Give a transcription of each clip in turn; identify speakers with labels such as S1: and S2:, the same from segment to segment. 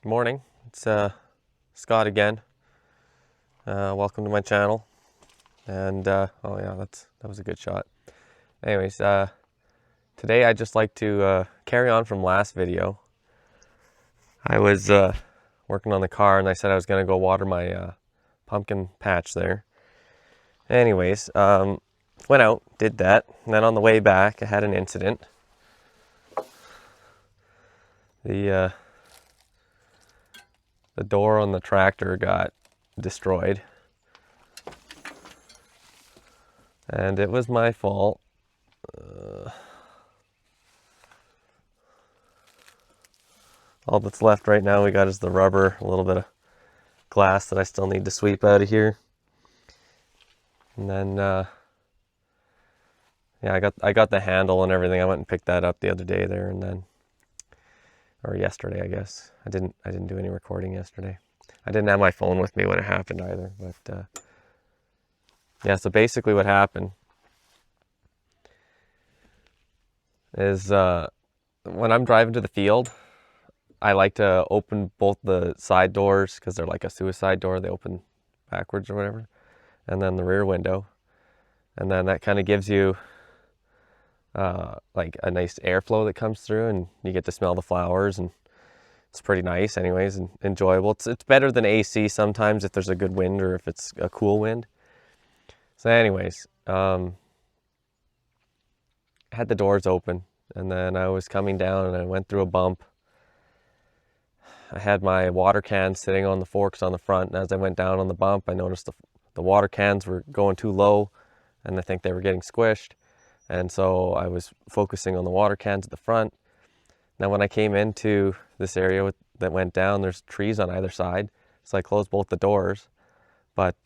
S1: Good morning. It's Scott again. Welcome to my channel. And oh yeah, that was a good shot. Anyways, today I'd just like to carry on from last video. I was working on the car and I said I was going to go water my pumpkin patch there. Anyways, went out, did that, and then on the way back I had an incident. The door on the tractor got destroyed. And it was my fault. All that's left right now we got is the rubber, a little bit of glass that I still need to sweep out of here. And then, yeah, I got the handle and everything. I went and picked that up the other day there, and then, or yesterday, I guess. I didn't do any recording yesterday. I didn't have my phone with me when it happened either, but yeah. So basically, what happened is when I'm driving to the field, I like to open both the side doors because they're like a suicide door. They open backwards or whatever, and then the rear window, and then that kind of gives you like a nice airflow that comes through, and you get to smell the flowers, and it's pretty nice anyways and enjoyable. It's better than AC sometimes if there's a good wind or if it's a cool wind. So anyways, I had the doors open, and then I was coming down and I went through a bump. I had my water cans sitting on the forks on the front, and as I went down on the bump, I noticed the water cans were going too low, and I think they were getting squished. And so I was focusing on the water cans at the front. Now when I came into this area that went down, there's trees on either side, so I closed both the doors. But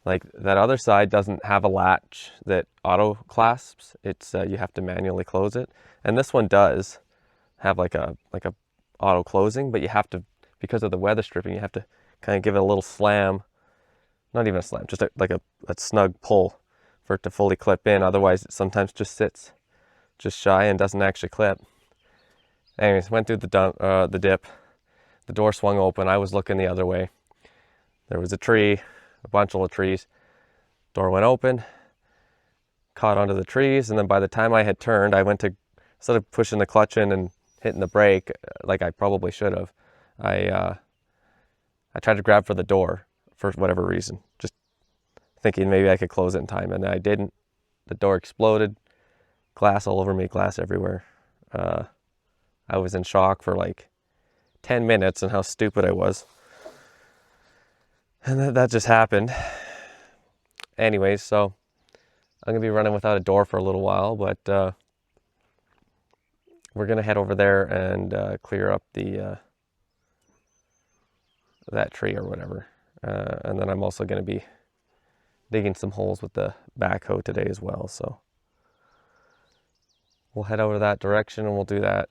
S1: like that other side doesn't have a latch that auto clasps. It's you have to manually close it, and this one does have like a auto closing, but you have to, because of the weather stripping, you have to kind of give it a little slam. Not even a slam, just like a snug pull for it to fully clip in. Otherwise it sometimes just sits just shy and doesn't actually clip. Anyways, went through the dip. The door swung open. I was looking the other way. There was a tree, a bunch of trees. Door went open, caught onto the trees, and then by the time I had turned, I went to, instead of pushing the clutch in and hitting the brake like I probably should have, I tried to grab for the door for whatever reason, just thinking maybe I could close it in time, and I didn't. The door exploded, glass all over me, glass everywhere. I was in shock for like 10 minutes and how stupid I was. And that just happened. Anyways, so I'm going to be running without a door for a little while, but we're going to head over there and clear up that tree or whatever. And then I'm also going to be digging some holes with the backhoe today as well. So we'll head over that direction and we'll do that.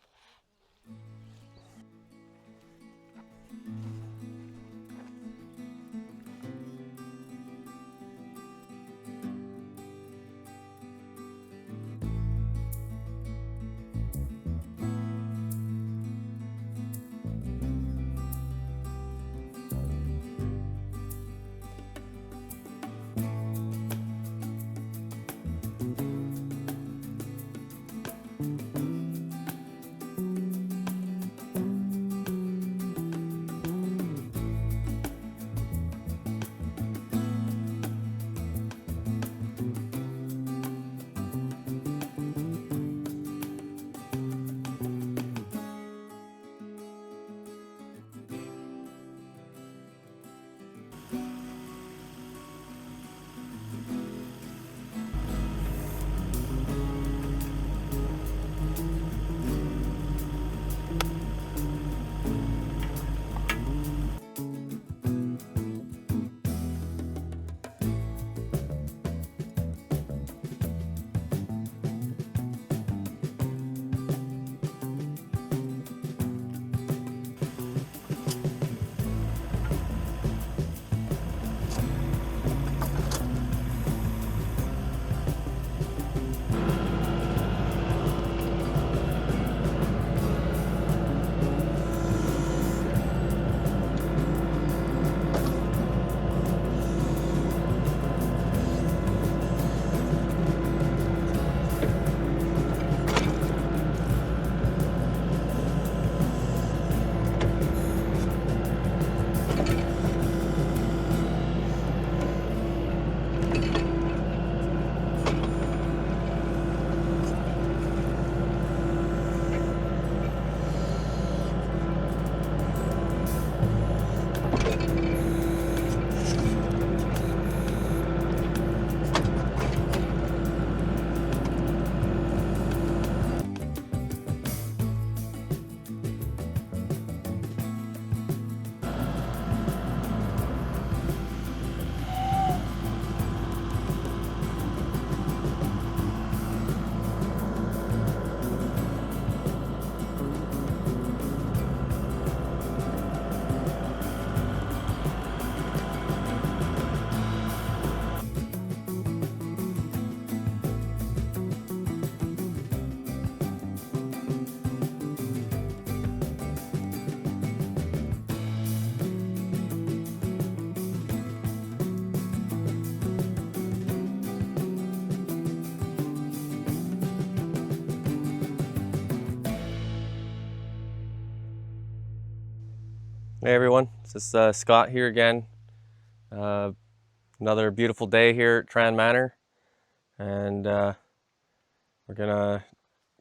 S1: Hey everyone, this is Scott here again. Another beautiful day here at Tran Manor, and we're gonna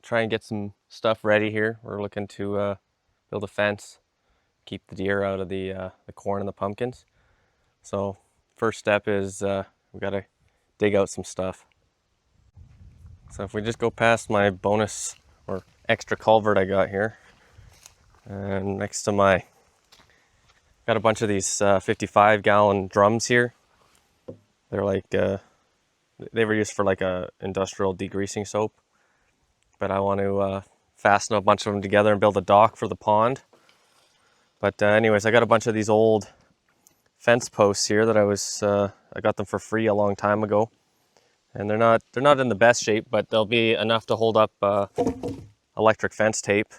S1: try and get some stuff ready here. We're looking to build a fence, keep the deer out of the corn and the pumpkins. So first step is we gotta dig out some stuff. So if we just go past my bonus or extra culvert I got here, and next to got a bunch of these 55-gallon drums here. They're like, they were used for like a industrial degreasing soap, but I want to fasten a bunch of them together and build a dock for the pond. But anyways, I got a bunch of these old fence posts here that I got them for free a long time ago, and they're not in the best shape, but they'll be enough to hold up electric fence tape.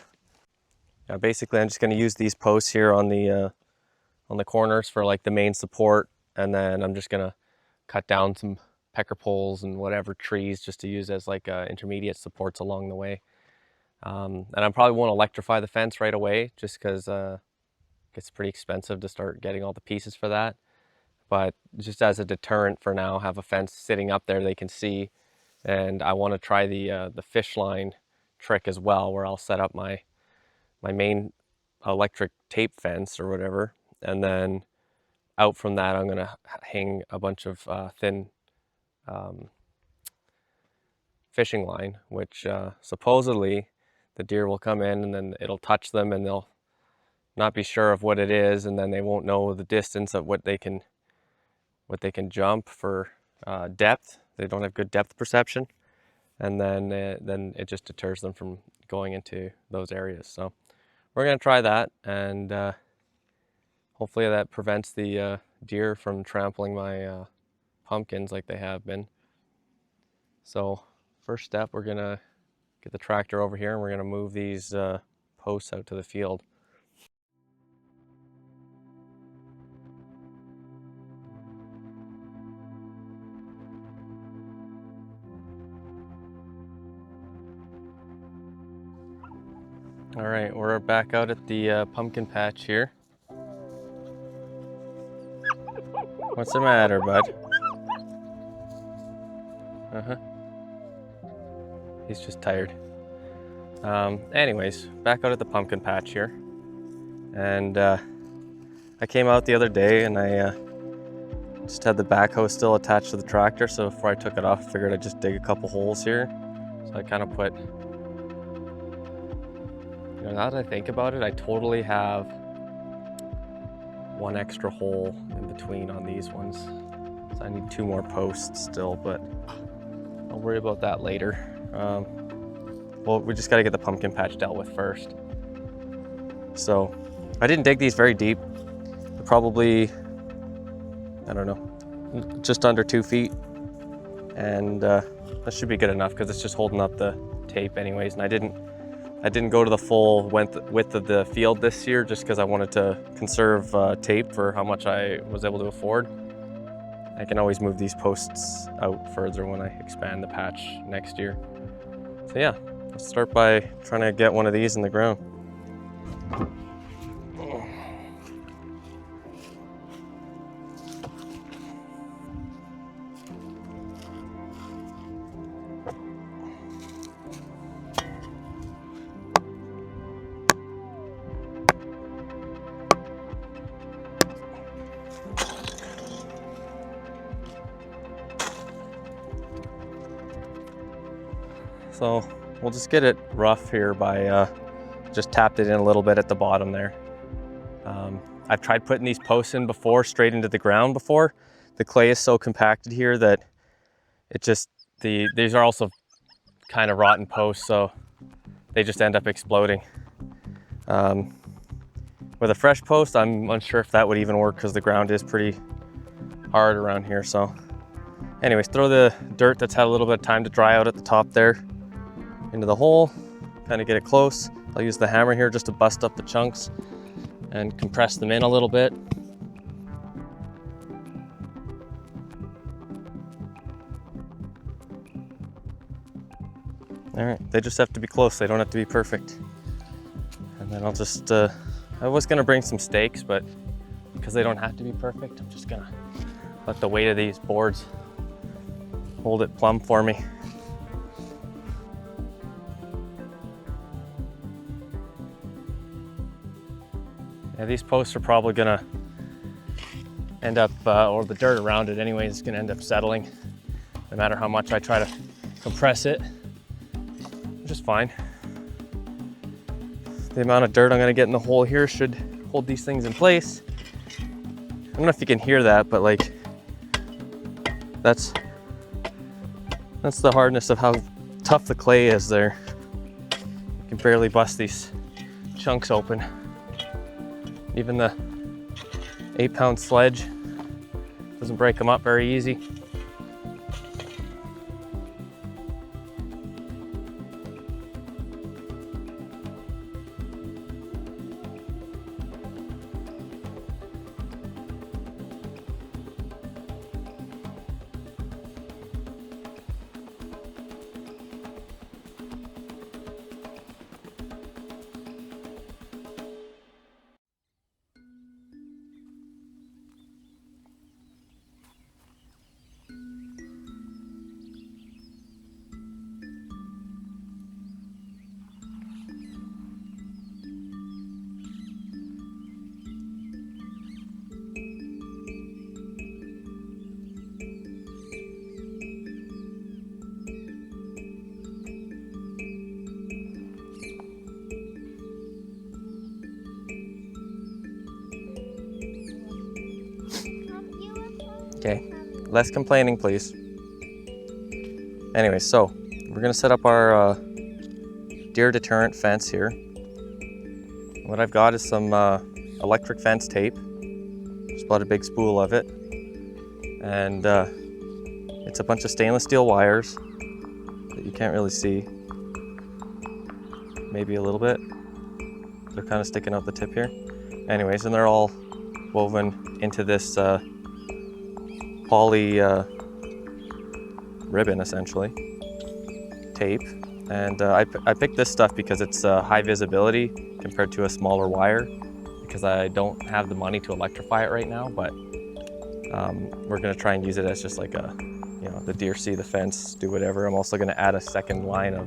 S1: Now, basically, I'm just going to use these posts here on the corners for like the main support, and then I'm just gonna cut down some pecker poles and whatever trees just to use as like intermediate supports along the way. And I probably won't electrify the fence right away just because it gets pretty expensive to start getting all the pieces for that. But just as a deterrent for now, have a fence sitting up there they can see. And I want to try the fish line trick as well, where I'll set up my main electric tape fence or whatever, and then out from that I'm gonna hang a bunch of thin fishing line, which supposedly the deer will come in and then it'll touch them and they'll not be sure of what it is, and then they won't know the distance of what they can jump for depth. They don't have good depth perception, and then it just deters them from going into those areas. So we're gonna try that, and hopefully that prevents the deer from trampling my pumpkins like they have been. So first step, we're gonna get the tractor over here and we're gonna move these posts out to the field. All right, we're back out at the pumpkin patch here. What's the matter, bud? He's just tired. Anyways, back out at the pumpkin patch here. And I came out the other day and I just had the backhoe still attached to the tractor. So before I took it off, I figured I'd just dig a couple holes here. So I kind of put, now that I think about it, I totally have one extra hole in between on these ones. So I need 2 more posts still, but I'll worry about that later. Well, we just got to get the pumpkin patch dealt with first. So I didn't dig these very deep. They're probably, I don't know, just under 2 feet. And that should be good enough because it's just holding up the tape anyways. And I didn't go to the full width of the field this year just because I wanted to conserve tape for how much I was able to afford. I can always move these posts out further when I expand the patch next year. So yeah, let's start by trying to get one of these in the ground. So we'll just get it rough here by just tapped it in a little bit at the bottom there. I've tried putting these posts in before, straight into the ground before. The clay is so compacted here that it just, these are also kind of rotten posts, so they just end up exploding. With a fresh post, I'm unsure if that would even work because the ground is pretty hard around here. So anyways, throw the dirt that's had a little bit of time to dry out at the top there into the hole, kind of get it close. I'll use the hammer here just to bust up the chunks and compress them in a little bit. All right, they just have to be close. They don't have to be perfect. And then I'll just I was gonna bring some stakes, but because they don't have to be perfect, I'm just gonna let the weight of these boards hold it plumb for me. Yeah, these posts are probably gonna end up, or the dirt around it anyway, is gonna end up settling, no matter how much I try to compress it, which is fine. The amount of dirt I'm gonna get in the hole here should hold these things in place. I don't know if you can hear that, but like, that's the hardness of how tough the clay is there. You can barely bust these chunks open. Even the 8-pound sledge doesn't break them up very easy. Okay, less complaining, please. Anyway, so we're gonna set up our deer deterrent fence here. What I've got is some electric fence tape. Just bought a big spool of it. And it's a bunch of stainless steel wires that you can't really see. Maybe a little bit. They're kind of sticking out the tip here. Anyways, and they're all woven into this poly ribbon, essentially, tape. And I picked this stuff because it's high visibility compared to a smaller wire, because I don't have the money to electrify it right now, but we're gonna try and use it as just like a, you know, the deer see the fence, do whatever. I'm also gonna add a second line of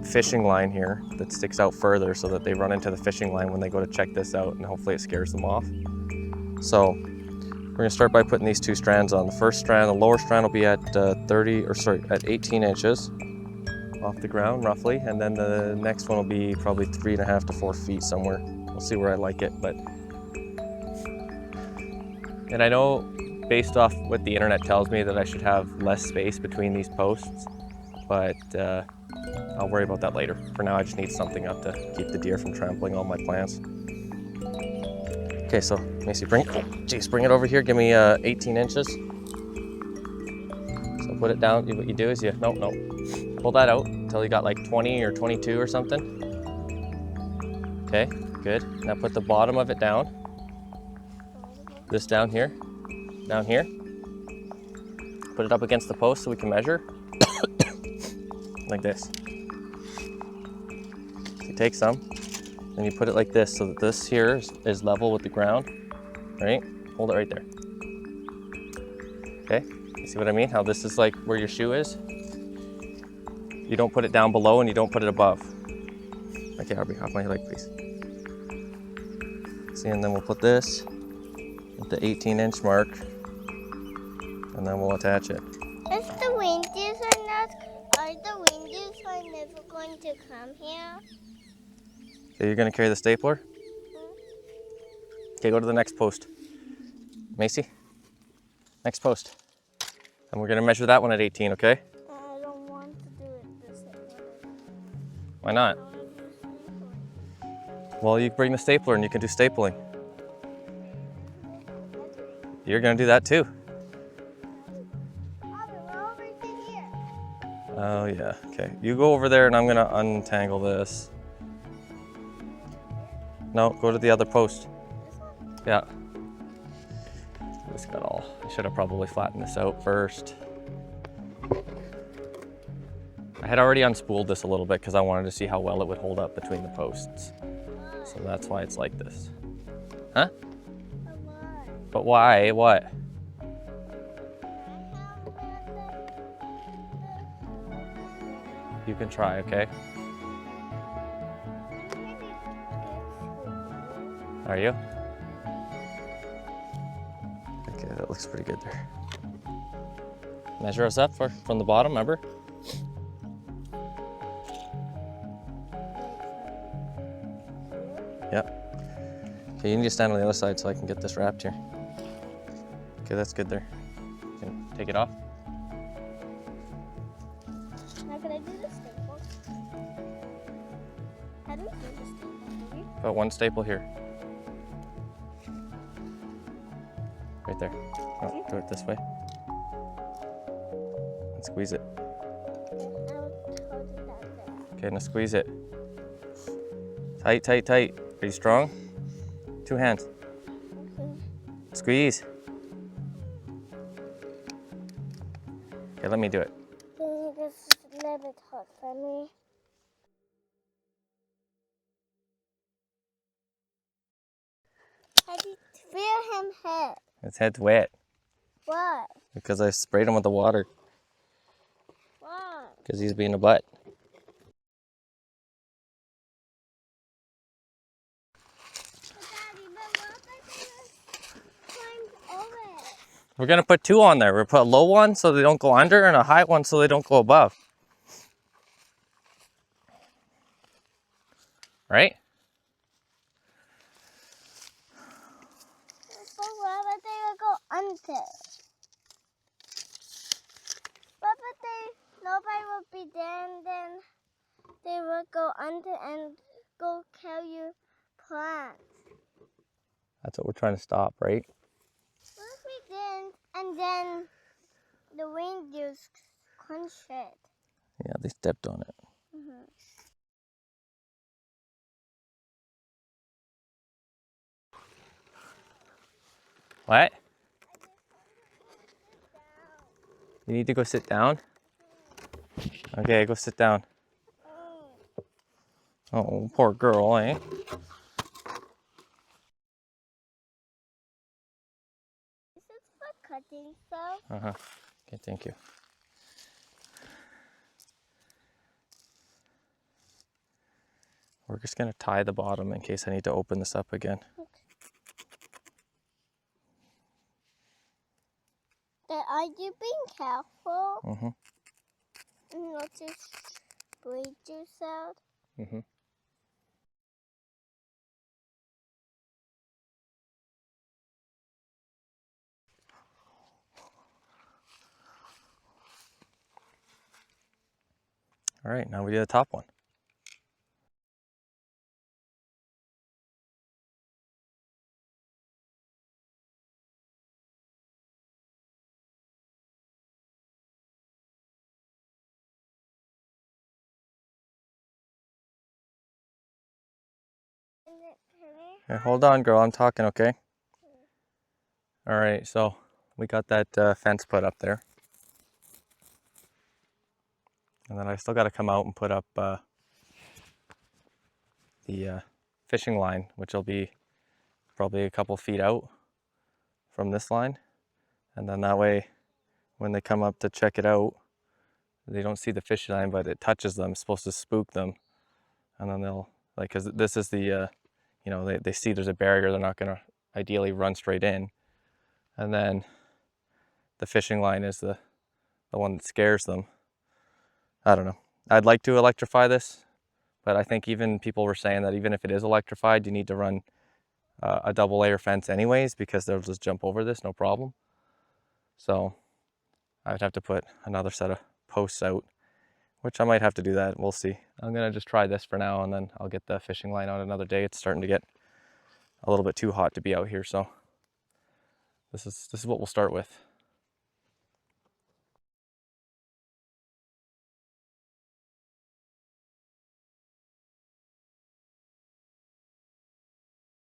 S1: fishing line here that sticks out further so that they run into the fishing line when they go to check this out, and hopefully it scares them off. So we're gonna start by putting these 2 strands on. The first strand, the lower strand, will be at 18 inches off the ground roughly, and then the next one will be probably 3.5 to 4 feet somewhere. We'll see where I like it, but. And I know based off what the internet tells me that I should have less space between these posts, but I'll worry about that later. For now, I just need something up to keep the deer from trampling all my plants. Okay, so Macy, bring it over here. Give me 18 inches. So put it down. What you do is pull that out until you got like 20 or 22 or something. Okay, good. Now put the bottom of it down. This down here. Put it up against the post so we can measure. Like this. So you take some, and you put it like this so that this here is level with the ground, right? Hold it right there. Okay, you see what I mean? How this is like where your shoe is? You don't put it down below and you don't put it above. Okay, Arby, off my leg, please. See, and then we'll put this at the 18-inch mark, and then we'll attach it.
S2: If the reindeers are the reindeers are never going to come here?
S1: Okay, you're gonna carry the stapler? Okay, go to the next post. Macy, next post. And we're gonna measure that one at 18, okay?
S2: I don't want to do it this way.
S1: Why not? Well, you bring the stapler and you can do stapling. You're gonna do that too. Oh yeah, okay. You go over there and I'm gonna untangle this. No, go to the other post. Yeah. This got all, I should have probably flattened this out first. I had already unspooled this a little bit because I wanted to see how well it would hold up between the posts. So that's why it's like this. Huh? But why? What? You can try, okay? Are you? Okay, that looks pretty good there. Measure us up from the bottom, remember? Yep. Okay, you need to stand on the other side so I can get this wrapped here. Okay, that's good there. You can take it off.
S2: Now can I do the staple? How do we do the staple?
S1: Put one staple here. Right there. Oh, do it this way. And squeeze it. Okay, now squeeze it. Tight, tight, tight. Are you strong? 2 hands. Squeeze. Okay, let me do it.
S2: This is a little bit hot for me. How do you feel him head?
S1: His head's wet
S2: What?
S1: because I sprayed him with the water
S2: Why?
S1: because he's being a butt.
S2: Daddy, but what if I climb over it?
S1: We're gonna put 2 on there. We'll put a low one so they don't go under and a high one so they don't go above. Right?
S2: But what if they will go under? What if nobody will be there and then they will go under and go kill your plants?
S1: That's what we're trying to stop, right?
S2: What if we didn't and then the wind just crunched it?
S1: Yeah, they stepped on it. What? You need to go sit down? Okay, go sit down. Oh, poor girl, eh?
S2: This is for cutting stuff.
S1: Uh-huh. Okay, thank you. We're just gonna tie the bottom in case I need to open this up again.
S2: Are you being careful?
S1: Mm-hmm.
S2: And not to break yourself?
S1: Mm-hmm. All right, now we do the top one. Here, hold on, girl. I'm talking, okay? All right, so we got that fence put up there. And then I still got to come out and put up the fishing line, which will be probably a couple feet out from this line. And then that way, when they come up to check it out, they don't see the fishing line, but it touches them. It's supposed to spook them. And then they'll, like, because this is the, you know, they see there's a barrier, they're not going to ideally run straight in. And then the fishing line is the one that scares them. I don't know. I'd like to electrify this, but I think even people were saying that even if it is electrified, you need to run a double layer fence anyways, because they'll just jump over this, no problem. So I'd have to put another set of posts out, which I might have to do that. We'll see. I'm gonna just try this for now, and then I'll get the fishing line out another day. It's starting to get a little bit too hot to be out here, so this is what we'll start with.